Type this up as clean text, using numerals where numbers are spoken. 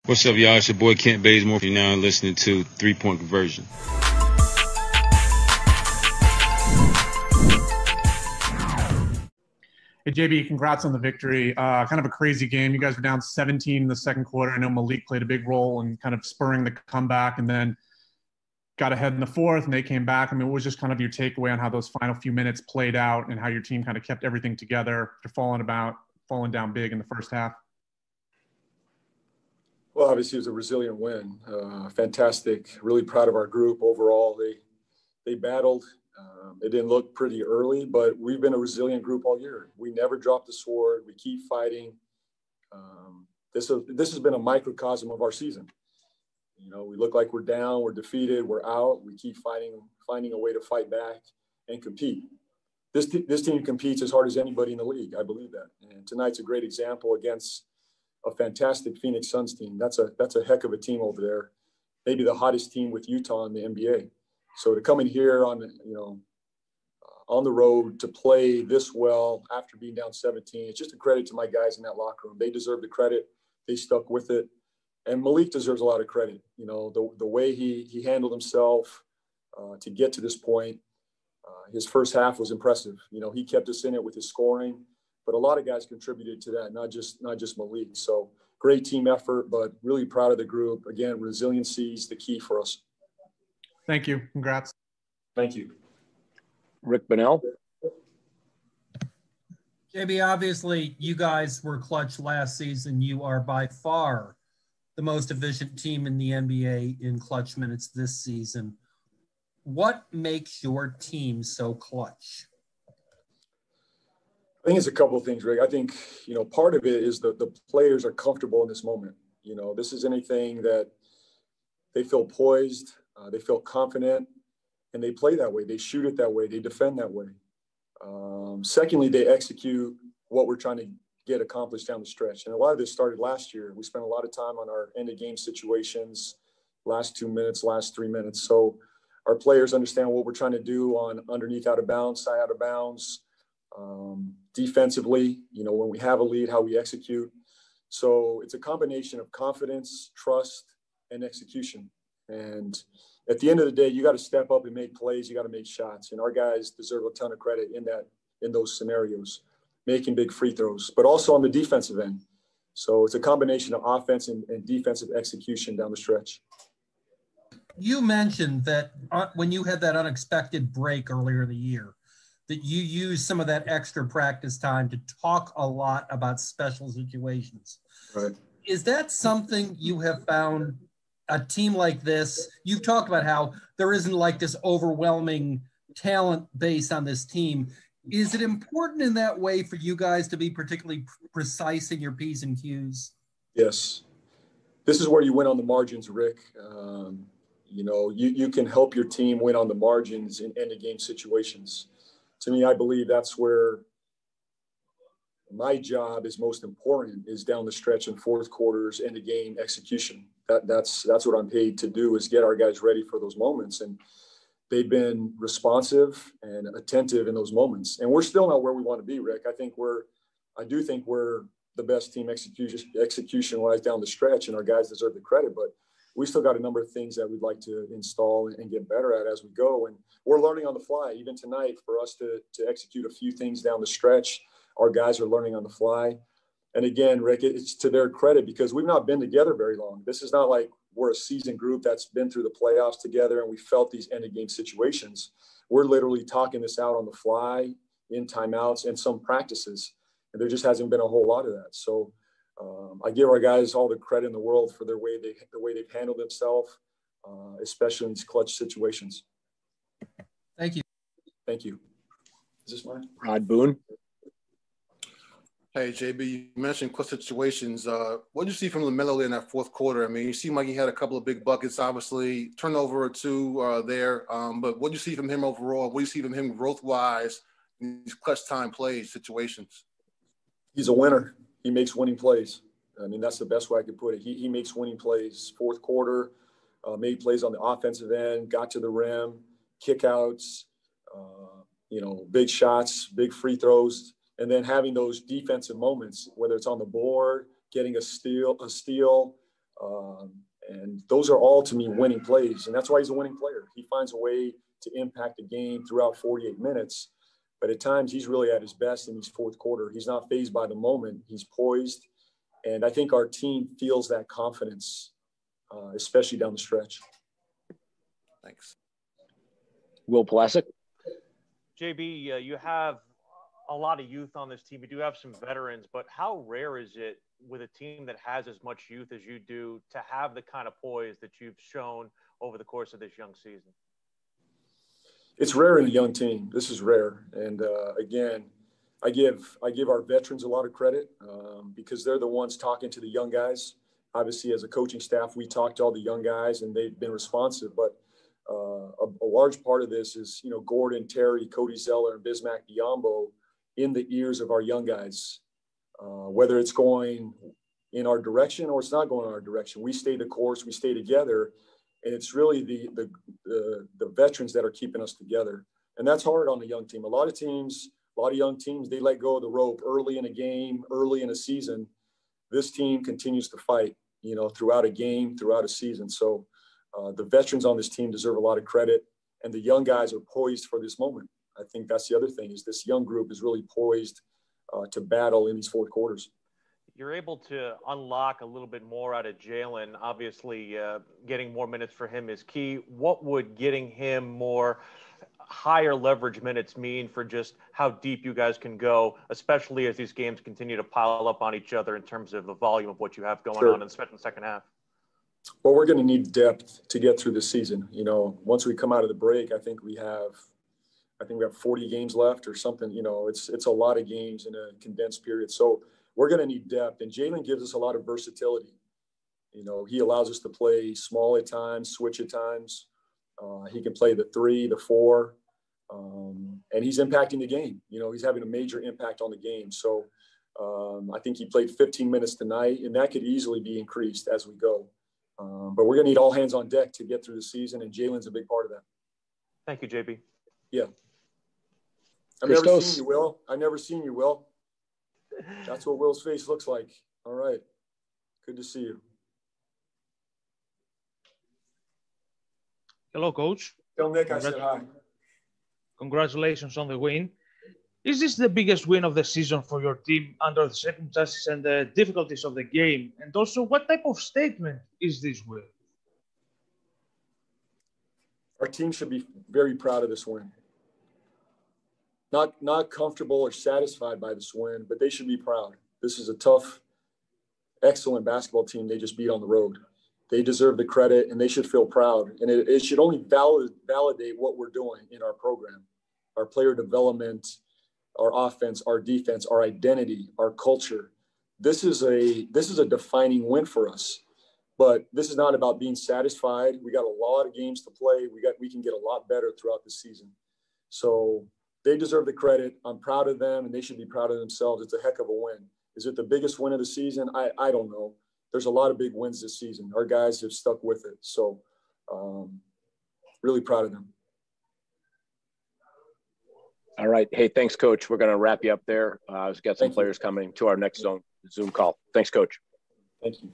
What's up, y'all? It's your boy Kent Bazemore. You're now listening to 3-Point Conversion. Hey, JB, congrats on the victory. Kind of a crazy game. You guys were down 17 in the second quarter. I know Malik played a big role in kind of spurring the comeback, and then got ahead in the fourth, and they came back. I mean, what was just kind of your takeaway on how those final few minutes played out and how your team kind of kept everything together after falling down big in the first half? Well, obviously, it was a resilient win. Fantastic. Really proud of our group overall. They battled. It didn't look pretty early, but we've been a resilient group all year. We never dropped the sword. We keep fighting. This has been a microcosm of our season. You know, we look like we're down, we're defeated, we're out. We keep finding a way to fight back and compete. This team competes as hard as anybody in the league. I believe that. And tonight's a great example against a fantastic Phoenix Suns team. That's a heck of a team over there. Maybe the hottest team with Utah in the NBA. So to come in here on the road to play this well after being down 17, it's just a credit to my guys in that locker room. They deserve the credit. They stuck with it. And Malik deserves a lot of credit. You know, the way he handled himself to get to this point. His first half was impressive. You know, he kept us in it with his scoring, but a lot of guys contributed to that, not just Malik. So great team effort, but really proud of the group. Again, resiliency is the key for us. Thank you. Congrats. Thank you. Rick Bonnell. JB, obviously you guys were clutch last season. You are by far the most efficient team in the NBA in clutch minutes this season. What makes your team so clutch? I think it's a couple of things, Rick. I think, part of it is the players are comfortable in this moment. You know, this is anything that they feel poised, they feel confident, and they play that way. They shoot it that way. They defend that way. Secondly, they execute what we're trying to get accomplished down the stretch. And a lot of this started last year. We spent a lot of time on our end-of-game situations, last 2 minutes, last 3 minutes. So our players understand what we're trying to do on underneath out of bounds, side out of bounds, defensively, when we have a lead, how we execute. So it's a combination of confidence, trust, and execution. And at the end of the day, you got to step up and make plays. You got to make shots. And our guys deserve a ton of credit in those scenarios, making big free throws, but also on the defensive end. So it's a combination of offense and defensive execution down the stretch. You mentioned that when you had that unexpected break earlier in the year, that you used some of that extra practice time to talk a lot about special situations. Right. Is that something you have found a team like this? You've talked about how there isn't like this overwhelming talent base on this team. Is it important in that way for you guys to be particularly precise in your P's and Q's? Yes. This is where you win on the margins, Rick. You can help your team win on the margins in end-of-game situations. To me, I believe that's where my job is most important, is down the stretch in fourth quarters, end-of-game execution. That's what I'm paid to do, is get our guys ready for those moments. And they've been responsive and attentive in those moments. And we're still not where we want to be, Rick. I do think we're the best team execution-wise down the stretch, and our guys deserve the credit. But we still got a number of things that we'd like to install and get better at as we go. And we're learning on the fly. Even tonight, for us to execute a few things down the stretch, our guys are learning on the fly. And again, Rick, it's to their credit because we've not been together very long. This is not like we're a seasoned group that's been through the playoffs together and we felt these end-of-game situations. We're literally talking this out on the fly, in timeouts, and some practices. And there just hasn't been a whole lot of that. So I give our guys all the credit in the world for the way they've handled themselves, especially in these clutch situations. Thank you. Thank you. Is this mine? Rod Boone. Hey, JB, you mentioned clutch situations. What did you see from LaMelo in that fourth quarter? I mean, you seemed like he had a couple of big buckets, obviously, turnover or two there. But what did you see from him overall? What do you see from him growth-wise in these clutch time plays situations? He's a winner. He makes winning plays. I mean, that's the best way I could put it. He makes winning plays. Fourth quarter, made plays on the offensive end, got to the rim, kickouts, big shots, big free throws, and then having those defensive moments, whether it's on the board, getting a steal, And those are all, to me, winning plays. And that's why he's a winning player. He finds a way to impact the game throughout 48 minutes. But at times, he's really at his best in his fourth quarter. He's not fazed by the moment. He's poised. And I think our team feels that confidence, especially down the stretch. Thanks. Will Pulaski? JB, you have a lot of youth on this team. You do have some veterans, but how rare is it with a team that has as much youth as you do to have the kind of poise that you've shown over the course of this young season? It's rare in a young team. This is rare. And again, I give our veterans a lot of credit because they're the ones talking to the young guys. Obviously, as a coaching staff, we talk to all the young guys and they've been responsive. But a large part of this is, Gordon, Terry, Cody Zeller, and Bismack Biyombo in the ears of our young guys, whether it's going in our direction or it's not going in our direction. We stay the course, we stay together. And it's really the veterans that are keeping us together. And that's hard on a young team. A lot of young teams, they let go of the rope early in a game, early in a season. This team continues to fight, throughout a game, throughout a season. So the veterans on this team deserve a lot of credit. And the young guys are poised for this moment. I think that's the other thing is this young group is really poised to battle in these fourth quarters. You're able to unlock a little bit more out of Jalen. Obviously, getting more minutes for him is key. What would getting him more higher leverage minutes mean for just how deep you guys can go, especially as these games continue to pile up on each other in terms of the volume of what you have going on in the second half? Well, we're going to need depth to get through the season. Once we come out of the break, I think we have 40 games left or something. It's a lot of games in a condensed period. So we're going to need depth, and Jalen gives us a lot of versatility. He allows us to play small at times, switch at times. He can play the 3, the 4, and he's impacting the game. He's having a major impact on the game. So I think he played 15 minutes tonight, and that could easily be increased as we go. But we're going to need all hands on deck to get through the season, and Jalen's a big part of that. Thank you, JB. Yeah. I've never seen you, Will. I've never seen you, Will. That's what Will's face looks like. All right. Good to see you. Hello, Coach. Tell Nick I said hi. Congratulations on the win. Is this the biggest win of the season for your team under the circumstances and the difficulties of the game? And also, what type of statement is this win? Our team should be very proud of this win. Not comfortable or satisfied by this win, but they should be proud. This is a tough, excellent basketball team they just beat on the road. They deserve the credit, and they should feel proud. And it should only validate what we're doing in our program, our player development, our offense, our defense, our identity, our culture. This is a defining win for us. But this is not about being satisfied. We got a lot of games to play. We can get a lot better throughout the season. So they deserve the credit. I'm proud of them, and they should be proud of themselves. It's a heck of a win. Is it the biggest win of the season? I don't know. There's a lot of big wins this season. Our guys have stuck with it. So really proud of them. All right. Hey, thanks, Coach. We're going to wrap you up there. We've got some players coming to our next Zoom call. Thanks, Coach. Thank you.